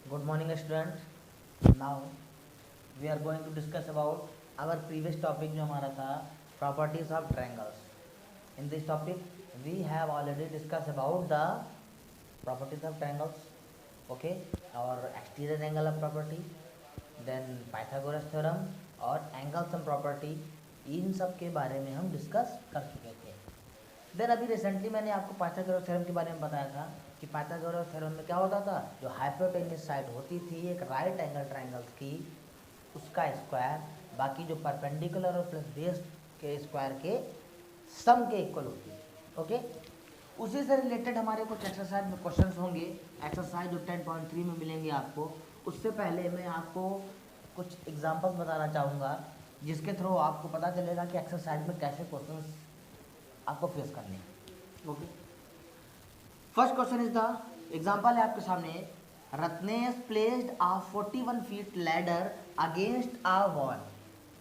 Good morning, students. Now we are going to discuss about our previous topic जो हमारा था properties of triangles. In this topic, we have already discussed about the properties of triangles. Okay, our exterior angle of property, then Pythagoras theorem और angle sum property, इन सब के बारे में हम discuss कर चुके थे. देन अभी रिसेंटली मैंने आपको पाइथागोरस थ्योरम के बारे में बताया था कि पाइथागोरस थ्योरम में क्या होता था, जो हाइपोटेन्यूस साइड होती थी एक राइट एंगल ट्रायंगल्स की, उसका स्क्वायर बाकी जो परपेंडिकुलर और प्लस बेस के स्क्वायर के सम के इक्वल होती है. ओके, उसी से रिलेटेड हमारे कुछ एक्सरसाइज में क्वेश्चंस होंगे. एक्सरसाइज जो 10.3 में मिलेंगे आपको. उससे पहले मैं आपको कुछ एग्जांपल्स बताना चाहूँगा जिसके थ्रू आपको पता चलेगा कि एक्सरसाइज में कैसे क्वेश्चंस आपको फेस करने हैं. Okay, first question is the example है आपके सामने. Ratnesh placed a 41 feet ladder against a wall.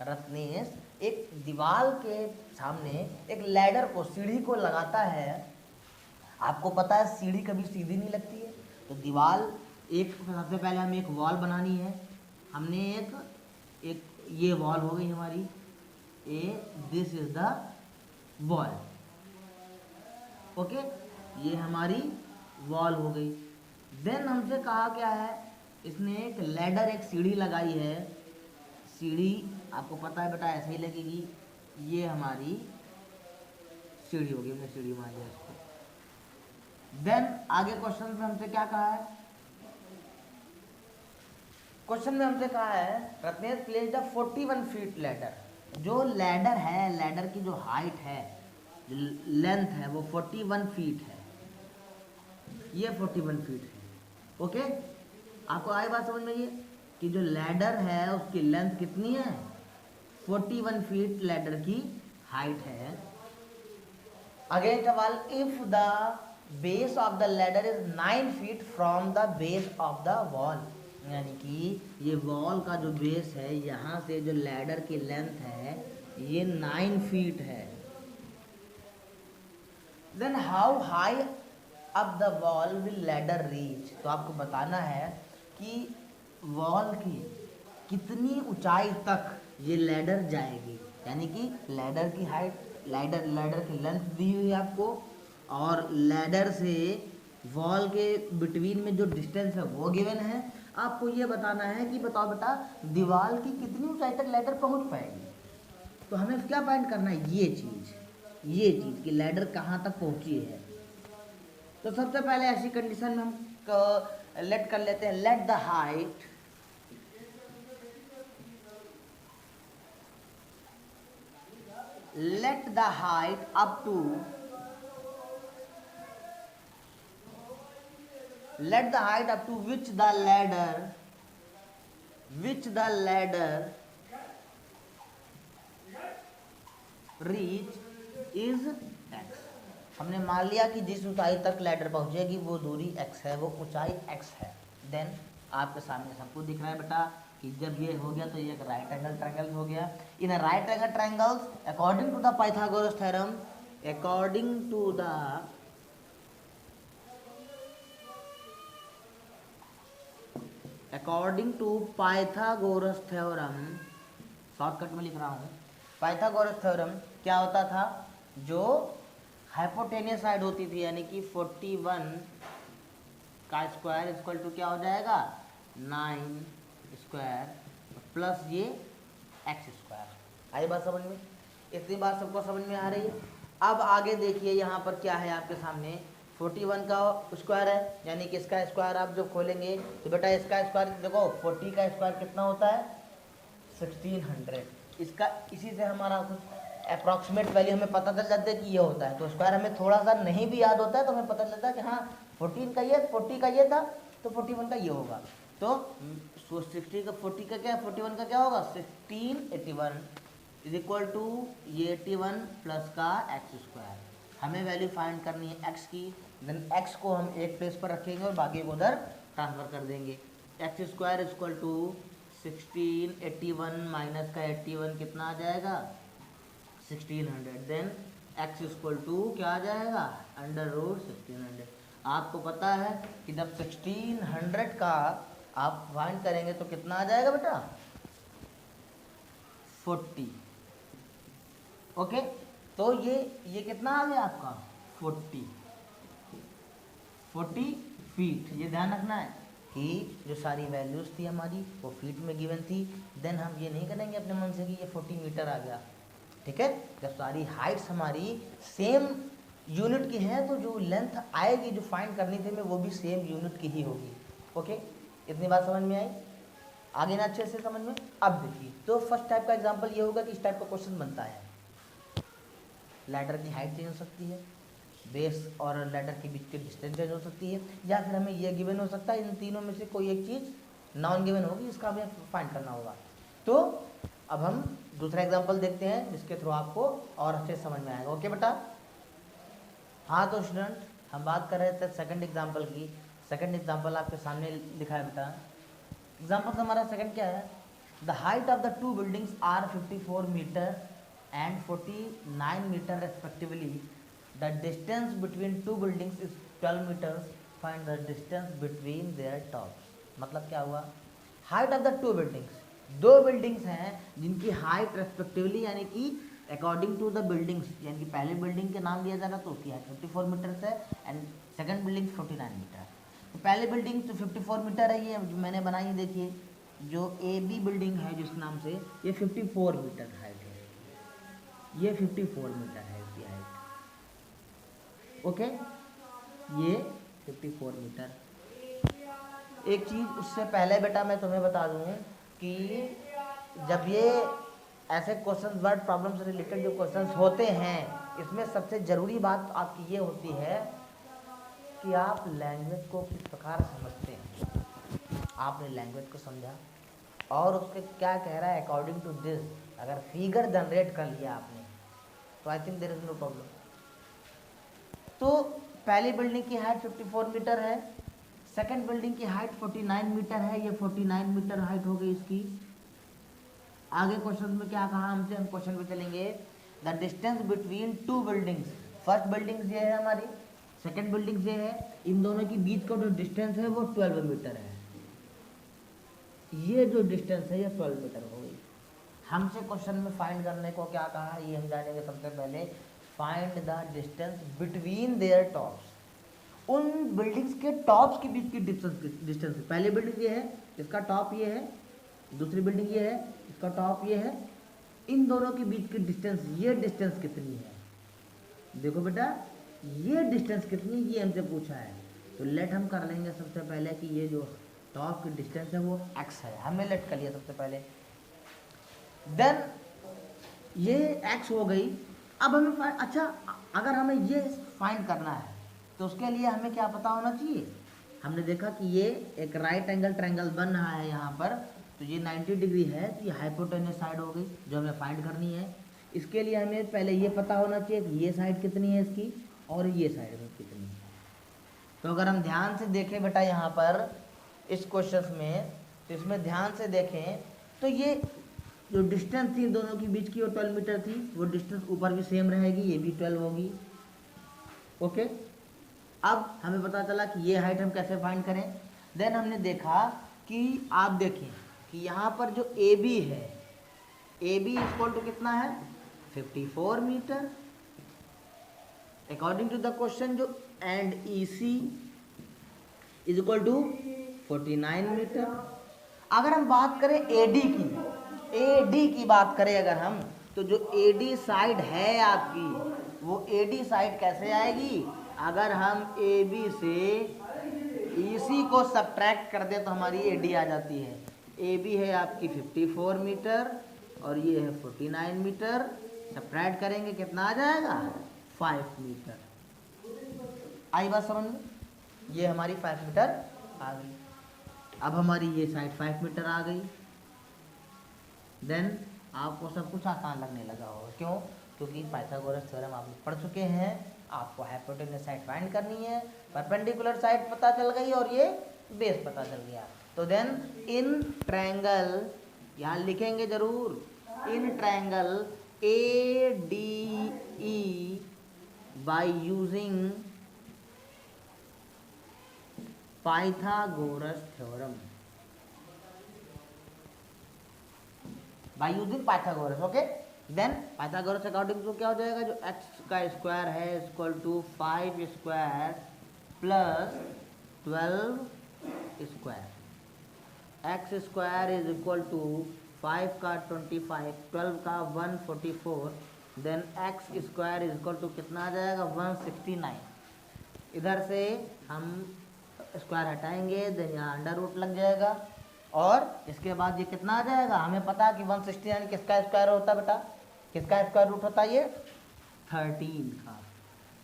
Ratnesh एक दीवार के सामने एक लैडर को, सीढ़ी को लगाता है. आपको पता है सीढ़ी कभी सीधी नहीं लगती है, तो दीवार एक सबसे पहले हमें एक वॉल बनानी है. हमने एक ये वॉल हो गई हमारी this is the wall. Okay, ये हमारी वॉल हो गई. देन हमसे कहा क्या है, इसने एक लैडर, एक सीढ़ी लगाई है. सीढ़ी आपको पता है बेटा ऐसे ही लगेगी. ये हमारी सीढ़ी होगी, हमने सीढ़ी मान लिया इसको. देन आगे क्वेश्चन में हमसे क्या कहा है, क्वेश्चन में हमसे कहा है Ratnesh placed a 41 feet ladder. जो लैडर है, लैडर की जो हाइट है, लेंथ है, वो 41 फीट है. ये 41 फीट है. ओके, आपको आई बात समझ में ये कि जो लैडर है उसकी लेंथ कितनी है, 41 फीट लैडर की हाइट है. Against a wall if the base of the ladder is 9 feet from the base of the wall. यानी कि ये वॉल का जो बेस है, यहाँ से जो लैडर की लेंथ है ये 9 फीट है. Then how high up the wall will ladder reach. तो आपको बताना है कि वॉल की कितनी ऊंचाई तक ये लैडर जाएगी. यानी कि लैडर की हाइट, लैडर की लेंथ दी हुई है आपको, और लैडर से वॉल के बिटवीन में जो डिस्टेंस है वो गिवन है. आपको ये बताना है कि बताओ बेटा दीवार की कितनी ऊंचाई तक लैडर पहुंच पाएगी. तो हमें क्या फाइंड करना है, ये चीज़ कि लैडर कहाँ तक पहुंची है. तो सबसे पहले ऐसी कंडीशन में हम लेट कर लेते हैं, let the height up to which the ladder reach is x. हमने मान लिया कि जिस ऊंचाई तक लैडर पहुंचेगी वो दूरी x है, वो ऊंचाई x है. देन आपके सामने सबको दिख रहा है बेटा कि जब ये हो गया तो ये एक राइट एंगल ट्रायंगल हो गया. In right angle triangles according to the Pythagoras theorem, according to Pythagoras theorem, shortcut में लिख रहा हूँ, पाइथागोरस थ्योरम क्या होता था, जो हाइपोटेनियस साइड होती थी यानी कि 41 का स्क्वायर इक्वल टू क्या हो जाएगा, 9 स्क्वायर प्लस ये एक्स स्क्वायर. आई बात समझ में, इतनी बात सबको समझ में आ रही है. अब आगे देखिए यहाँ पर क्या है आपके सामने, 41 का स्क्वायर है यानी कि इसका स्क्वायर आप जो खोलेंगे तो बेटा इसका स्क्वायर देखो, 40 का स्क्वायर कितना होता है 1600. इसका इसी से हमारा कुछ अप्रॉक्सीमेट वैल्यू हमें पता चल जाता है कि ये होता है. तो स्क्वायर हमें थोड़ा सा नहीं भी याद होता है तो हमें पता चलता है कि हाँ 14 का ये, 40 का ये था तो 41 का ये होगा. तो 60 का 40 का क्या, 41 का क्या होगा 1681 इज इक्वल टू ये 81 प्लस का एक्स स्क्वायर. हमें वैल्यू फाइंड करनी है एक्स की. देन एक्स को हम एक प्लेस पर रखेंगे और बाकी को उधर ट्रांसफर कर देंगे. X square is equal to 1681 minus का 81 कितना आ जाएगा 1600. देन एक्स इक्वल टू क्या आ जाएगा अंडर रूट 1600. आपको पता है कि जब 1600 का आप फाइंड करेंगे तो कितना आ जाएगा बेटा 40। ओके, तो ये कितना आ गया आपका 40 फीट। ये ध्यान रखना है कि जो सारी वैल्यूज़ थी हमारी वो फीट में गिवन थी। देन हम ये नहीं करेंगे अपने मन से कि ये 40 मीटर आ गया, ठीक है। जब सारी हाइट्स हमारी सेम यूनिट की हैं तो जो लेंथ आएगी जो फाइंड करनी थी में वो भी सेम यूनिट की ही होगी। ओके, इतनी बात समझ में आई? आगे ना अच्छे से समझ में। अब देखिए, तो फर्स्ट टाइप का एग्जांपल ये होगा कि इस टाइप का क्वेश्चन बनता है, लैडर की हाइट चेंज हो सकती है, बेस और लैडर के बीच की डिस्टेंस चेंज हो सकती है, या फिर हमें ये गिवन हो सकता है इन तीनों में से कोई एक चीज़ नॉन गिवन होगी, इसका हमें फाइंड करना होगा। तो अब हम दूसरा एग्जांपल देखते हैं जिसके थ्रू आपको और अच्छे से समझ में आएगा। ओके बेटा। हाँ तो स्टूडेंट, हम बात कर रहे थे सेकंड एग्जांपल की। सेकंड एग्जांपल आपके सामने लिखा है बेटा। एग्जांपल हमारा सेकंड क्या है? The height of the two buildings are 54 metre and 49 meter respectively. The distance between two buildings is 12 meters. Find the distance between their tops. मतलब क्या हुआ? Height of the two buildings, दो buildings हैं जिनकी height respectively यानी कि according to the buildings, यानी कि पहले बिल्डिंग के नाम लिया जा रहा तो उसकी हाइट 54 मीटर है एंड सेकंड बिल्डिंग 49 मीटर। तो पहले बिल्डिंग तो 54 मीटर है, ये जो मैंने बनाई देखिए, जो ए बी बिल्डिंग है जिस नाम से, ये 54 मीटर हाइट है, ये 54 मीटर है इसकी हाइट। ओके, ये 54 मीटर। एक चीज़ उससे पहले बेटा मैं तुम्हें बता दूं कि जब ये ऐसे क्वेश्चन वर्ड प्रॉब्लम से रिलेटेड जो क्वेश्चंस होते हैं, इसमें सबसे ज़रूरी बात आपकी ये होती है कि आप लैंग्वेज को किस प्रकार समझते हैं। आपने लैंग्वेज को समझा और उसके क्या कह रहा है अकॉर्डिंग टू दिस, अगर फिगर जनरेट कर लिया आपने तो I think there is no problem. तो पहली बिल्डिंग की हाइट 54 मीटर है, सेकंड बिल्डिंग की हाइट 49 मीटर है, ये 49 मीटर हाइट हो गई इसकी। आगे क्वेश्चन में क्या कहा हमसे, हम क्वेश्चन पे चलेंगे। The distance between two buildings, first building ये है हमारी, सेकंड बिल्डिंग ये है, इन दोनों के बीच का जो डिस्टेंस है वो 12 मीटर है। ये जो डिस्टेंस है ये 12 मीटर हो गई। हमसे क्वेश्चन में फाइंड करने को क्या कहा है ये हम जानेंगे। सबसे पहले find the distance between their tops, उन बिल्डिंग्स के टॉप्स के बीच की डिस्टेंस। पहली बिल्डिंग ये है, इसका टॉप ये है, दूसरी बिल्डिंग ये है, इसका टॉप ये है, इन दोनों के बीच की डिस्टेंस, ये डिस्टेंस कितनी है? देखो बेटा, ये डिस्टेंस कितनी, ये हमसे पूछा है। तो लेट हम कर लेंगे सबसे पहले कि ये जो टॉप की डिस्टेंस है वो x है, हमने लेट कर लिया सबसे पहले। देन ये x हो गई। अब हमें अच्छा, अगर हमें ये फाइंड करना है तो उसके लिए हमें क्या पता होना चाहिए? हमने देखा कि ये एक राइट एंगल ट्रायंगल बन रहा है यहाँ पर, तो ये 90 डिग्री है, तो ये हाइपोटेन्यूस साइड हो गई जो हमें फाइंड करनी है। इसके लिए हमें पहले ये पता होना चाहिए कि ये साइड कितनी है इसकी और ये साइड में कितनी है। तो अगर हम ध्यान से देखें बेटा यहाँ पर इस क्वेश्चन में, तो इसमें ध्यान से देखें तो ये जो डिस्टेंस थी दोनों के बीच की वो 12 मीटर थी, वो डिस्टेंस ऊपर भी सेम रहेगी, ये भी 12 होगी। ओके, अब हमें पता चला कि ये हाइट हम कैसे फाइंड करें। देन हमने देखा कि आप देखें कि यहाँ पर जो ए बी है, ए बी इक्वल टू कितना है 54 meter according to the question, जो and E C is equal to 49 meter. अगर हम बात करें एडी की, एडी की बात करें अगर हम, तो जो एडी साइड है आपकी, वो एडी साइड कैसे आएगी? अगर हम ए बी से ईसी को सब्ट्रैक्ट कर दे तो हमारी एडी आ जाती है। ए बी है आपकी 54 मीटर और ये है 49 मीटर, सब्ट्रैक्ट करेंगे कितना आ जाएगा 5 मीटर। आई बात समझ में? ये हमारी 5 मीटर आ गई। अब हमारी ये साइड 5 मीटर आ गई। देन आपको सब कुछ आसान लगने लगा होगा, क्यों? क्योंकि पाइथागोरस थ्योरम आप पढ़ चुके हैं। आपको हाइपोटेन्यूस साइड फाइंड करनी है, परपेंडिकुलर साइड पता चल गई और ये बेस पता चल गया। तो देन इन ट्रायंगल, यहाँ लिखेंगे जरूर, in triangle A D E by using Pythagoras theorem, by using Pythagoras. Okay, then Pythagoras according to क्या हो जाएगा, जो एक्स का स्क्वायर है equal to 5 square plus 12 square, x square is equal to 5 का 25, 12 का 144, then x square is equal to कितना आ जाएगा 169। इधर से हम स्क्वायर हटाएंगे, देन यहाँ अंडर रूट लग जाएगा और इसके बाद ये कितना आ जाएगा, हमें पता है कि 169 किसका स्क्वायर होता है बेटा, किसका स्क्वायर रूट होता है ये 13 का।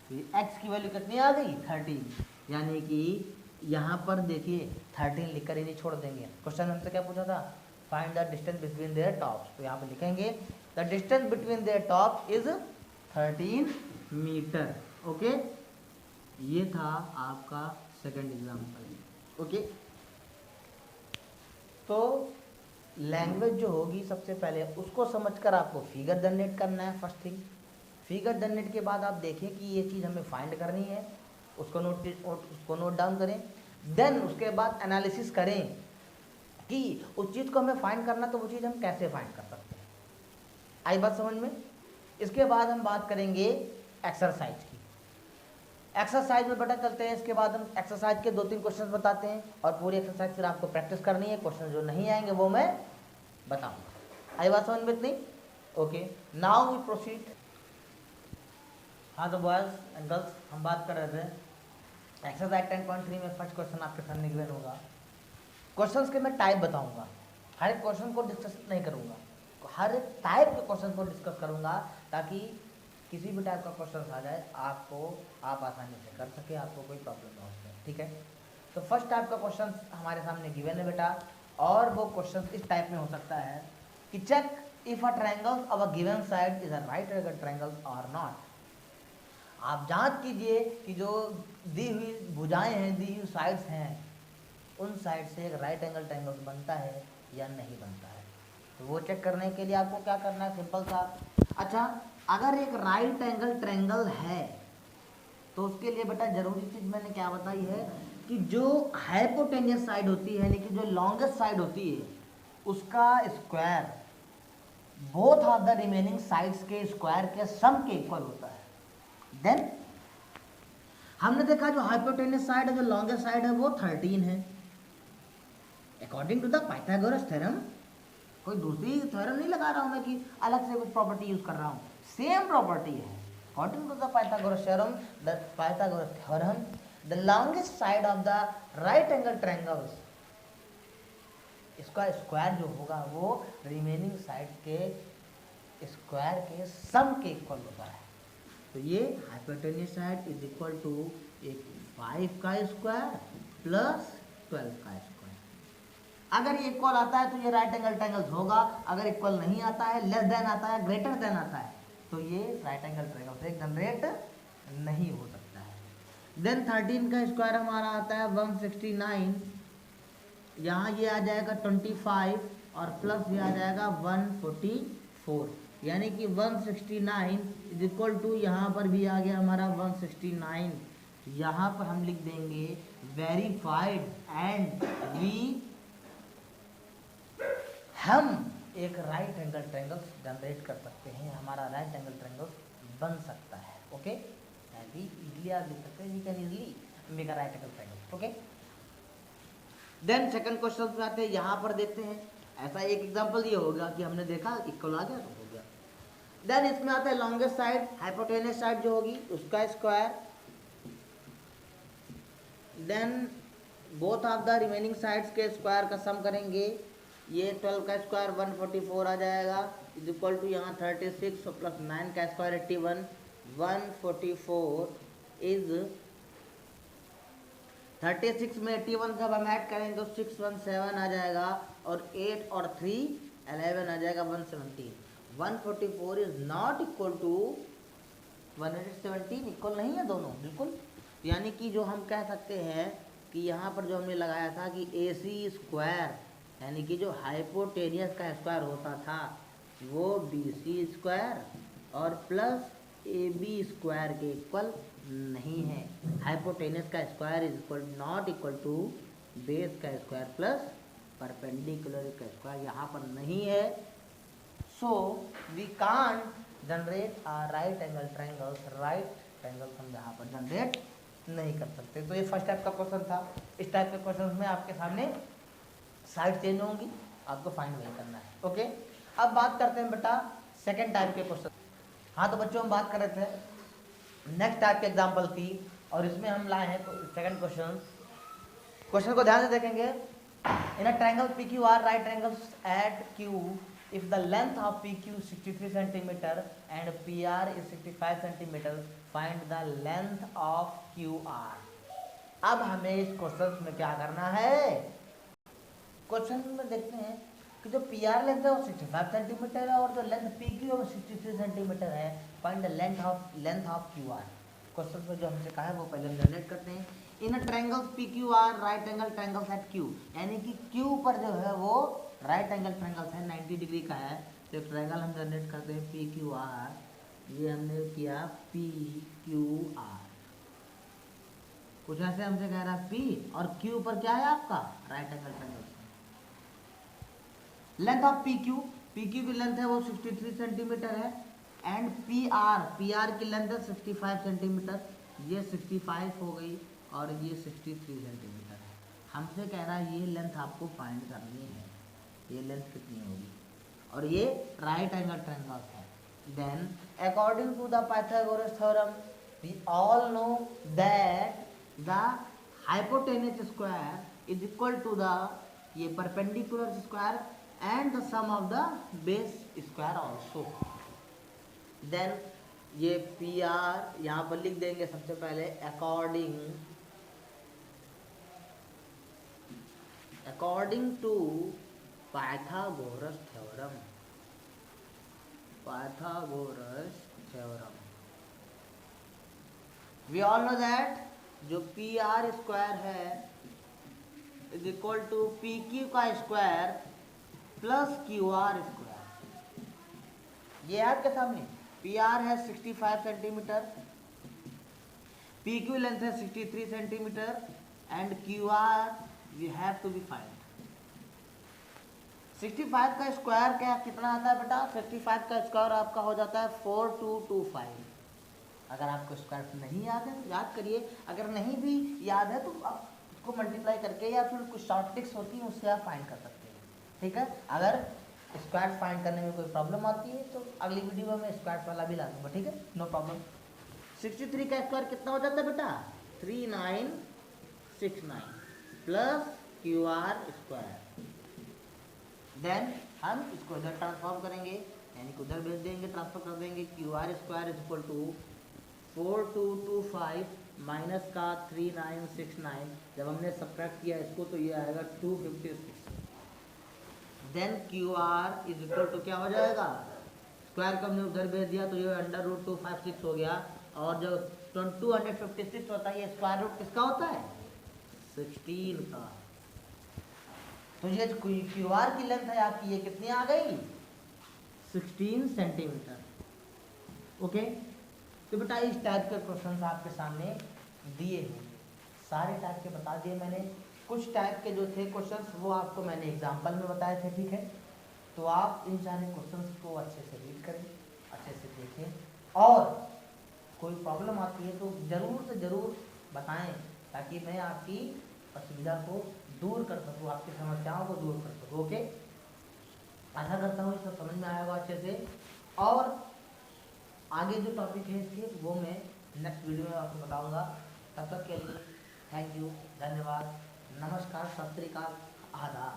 तो ये एक्स की वैल्यू कितनी आ गई 13, यानी कि यहाँ पर देखिए 13 लिखकर ही नहीं छोड़ देंगे। क्वेश्चन हमसे क्या पूछा था, find the distance between their tops, तो यहाँ पे लिखेंगे the distance between their top is 13 metre. Okay, ये था आपका सेकंड एग्जाम्पल। ओके, तो लैंग्वेज जो होगी सबसे पहले उसको समझकर आपको फिगर जनरेट करना है। फर्स्ट थिंग, फिगर जनरेट के बाद आप देखें कि ये चीज़ हमें फाइंड करनी है, उसको नोट डाउन करें। देन उसके बाद एनालिसिस करें कि उस चीज़ को हमें फाइंड करना, तो वो चीज़ हम कैसे फाइंड कर सकते हैं। आई बात समझ में। इसके बाद हम बात करेंगे एक्सरसाइज की। एक्सरसाइज में बेटा चलते हैं, इसके बाद हम एक्सरसाइज के 2-3 क्वेश्चन बताते हैं और पूरी एक्सरसाइज फिर आपको प्रैक्टिस करनी है। क्वेश्चन जो नहीं आएंगे वो मैं बताऊंगा। आई बात समझ में इतनी। Okay, now we proceed. हाँ तो बॉयज एंड गर्ल्स, हम बात कर रहे थे एक्सरसाइज 10.3 में फर्स्ट क्वेश्चन आपके सामने गिवन होगा। क्वेश्चंस के मैं टाइप बताऊंगा, हर एक क्वेश्चन को डिस्कस नहीं करूंगा, हर एक टाइप के क्वेश्चन को डिस्कस करूंगा ताकि किसी भी टाइप का क्वेश्चन आ जाए आप आसानी से कर सके, आपको कोई प्रॉब्लम ना हो। ठीक है, तो फर्स्ट टाइप का क्वेश्चन हमारे सामने गिवन है बेटा, और वो क्वेश्चन इस टाइप में हो सकता है कि check if a triangle of a given side is a right angle triangle और नॉट। आप जांच कीजिए कि जो दी हुई भुजाएं हैं, दी हुई साइड्स हैं, उन साइड से एक राइट एंगल ट्रायंगल बनता है या नहीं बनता है। तो वो चेक करने के लिए आपको क्या करना है, सिंपल सा। अच्छा, अगर एक राइट एंगल ट्रायंगल है तो उसके लिए बेटा जरूरी चीज मैंने क्या बताई है कि जो हाइपोटेनियस साइड होती है, यानी कि जो लॉन्गेस्ट साइड होती है, उसका square both of the remaining sides के स्क्वायर के सम के इक्वल होता है। देन हमने देखा जो हाइपोटेनियस साइड है, जो लॉन्गेस्ट साइड है, वो 13 है according to the Pythagoras theorem. कोई दूसरी थ्योरम नहीं लगा रहा हूं मैं कि अलग से कुछ प्रॉपर्टी यूज कर रहा हूं, सेम प्रॉपर्टी है। According to the Pythagoras theorem, the longest side of the right angle triangles, इसका स्क्वायर जो होगा वो रिमेनिंग साइड के स्क्वायर के सम के इक्वल होता है। तो ये hypotenuse side is equal to एक 5 का स्क्वायर प्लस 12 का स्क्वायर। अगर ये इक्वल आता है तो ये राइट एंगल ट्रायंगल होगा, अगर इक्वल नहीं आता है, लेस देन आता है, ग्रेटर देन आता है, तो ये राइट एंगल ट्रायंगल से जनरेट नहीं हो सकता है। देन 13 का स्क्वायर हमारा आता है 169, यहाँ ये आ जाएगा 25 और प्लस ये आ जाएगा 144, यानी कि 169 इज इक्वल टू, यहाँ पर भी आ गया हमारा 169। यहाँ पर हम लिख देंगे वेरीफाइड एंड हम एक राइट एंगल ट्रायंगल जनरेट कर सकते हैं, हमारा राइट एंगल ट्रायंगल बन सकता है। ओके, इजीली आप लिख सकते हैं, we can easily make a right angle triangle. Okay, then second question पे आते हैं, यहाँ पर देखते हैं। ऐसा एक एग्जांपल ये होगा कि हमने देखा इक्वल आ गया तो हो गया। देन इसमें आता है लॉन्गेस्ट साइड, हाइपोटेनियस साइड जो होगी उसका square, then both of the remaining sides के स्क्वायर का सम करेंगे। ये 12 का स्क्वायर 144 आ जाएगा इज इक्वल टू यहाँ 36 प्लस 9 का स्क्वायर 81, 144 इज 36 में 81 जब हम ऐड करेंगे तो 617 आ जाएगा, और 8 और 3 11 आ जाएगा 117। 144 is not equal to 117, equal नहीं है दोनों बिल्कुल। यानी कि जो हम कह सकते हैं कि यहाँ पर जो हमने लगाया था कि AC स्क्वायर, यानी कि जो हाइपोटेनियस का स्क्वायर होता था वो BC स्क्वायर और प्लस AB स्क्वायर के इक्वल नहीं है। हाइपोटेनियस का square is equal not equal to base का स्क्वायर प्लस परपेंडिकुलर का स्क्वायर, यहाँ पर नहीं है। So we can't generate a right angle triangles, right triangles हम यहाँ पर जनरेट नहीं कर सकते। तो ये फर्स्ट टाइप का क्वेश्चन था। इस टाइप के क्वेश्चन में आपके सामने साइड चेंज होंगी, आपको फाइंड वही करना है। ओके, अब बात करते हैं बेटा सेकेंड टाइप के क्वेश्चन। हाँ तो बच्चों हम बात कर रहे थे नेक्स्ट टाइप के एग्जाम्पल की, और इसमें हम लाए हैं सेकंड क्वेश्चन। क्वेश्चन को ध्यान से देखेंगे। In a triangle PQR right angles at Q if the length of PQ is 63 centimeter and PR is 65 centimeter, find the length of QR। अब हमें इस क्वेश्चन में क्या करना है, क्वेश्चन में देखते हैं कि जो PR लेंथ है वो 65 सेंटीमीटर है और जो लेंथ PQ है वो 63 सेंटीमीटर है। Find the length of QR। Question में जो हमसे कहा है वो पहले हम जनरेट करते हैं। In triangle PQR right angle triangles at Q, यानी कि Q पर जो है वो राइट एंगल ट्रायंगल्स है, 90 डिग्री का है। तो एक ट्रायंगल हम जनरेट करते हैं PQR। ये हमने किया PQR, कुछ ऐसे हमसे कह रहा है P और Q पर क्या है आपका right angle triangle. Length of PQ की लेंथ है वो 63 सेंटीमीटर है एंड PR की लेंथ है 65 सेंटीमीटर। ये 65 हो गई और ये 63 सेंटीमीटर है। हमसे कह रहा है ये लेंथ आपको फाइंड करनी है, ये लेंथ कितनी होगी, और ये राइट एंगल ट्रायंगल है। Then according to the Pythagoras theorem we all know that the hypotenuse square is equal to the ये perpendicular square and the sum of the base square also। then ये PR यहाँ पर लिख देंगे सबसे पहले according to Pythagoras theorem। we all know that जो PR square है इज इक्वल टू PQ का स्क्वायर प्लस QR स्क्वायर। ये आपके सामने PR है 65 सेंटीमीटर, PQ लेंथ है 63 centimetre and QR we have to be find. 65 का स्क्वायर क्या कितना आता है बेटा, 65 का स्क्वायर आपका हो जाता है 4225। अगर आपको स्क्वायर नहीं याद है तो याद करिए, अगर नहीं भी याद है तो आप इसको मल्टीप्लाई करके या फिर कुछ शॉर्ट ट्रिक्स होती है उससे आप फाइंड कर सकते हैं। ठीक है, अगर स्क्वायर फाइंड करने में कोई प्रॉब्लम आती है तो अगली वीडियो में स्क्वायर वाला भी ला दूंगा। ठीक है, नो प्रॉब्लम। 63 का स्क्वायर कितना हो जाता है बेटा 3969 प्लस QR स्क्वायर। देन हम इसको इधर ट्रांसफॉर्म करेंगे, यानी कि उधर भेज देंगे, ट्रांसफर कर देंगे। QR square is equal to 4225 minus का 3969, जब हमने सब्ट्रैक्ट किया इसको तो ये आएगा 256। Then QR is equal to क्या हो जाएगा, स्क्वायर को हमने उधर भेज दिया तो ये √256 हो गया, और जो 256 होता है ये स्क्वायर रूट किसका होता है 16 का। तो ये QR की लेंथ है आपकी, ये कितनी आ गई 16 सेंटीमीटर। ओके, तो बेटा इस टाइप के क्वेश्चन आपके सामने दिए हैं, सारे टाइप के बता दिए मैंने। कुछ टाइप के जो थे क्वेश्चंस वो आपको मैंने एग्जांपल में बताए थे। ठीक है, तो आप इन सारे क्वेश्चंस को अच्छे से रीड करें, अच्छे से देखें, और कोई प्रॉब्लम आती है तो ज़रूर से ज़रूर बताएं ताकि मैं आपकी असुविधा को दूर कर सकूँ, आपकी समस्याओं को दूर कर सकूँ। ओके, आशा करता हूँ इसको समझ में आएगा अच्छे से, और आगे जो टॉपिक है इसके वो मैं नेक्स्ट वीडियो में आपको बताऊँगा। तब तक के लिए थैंक यू, धन्यवाद, नमस्कार, सत श्री अकाल, आदाब।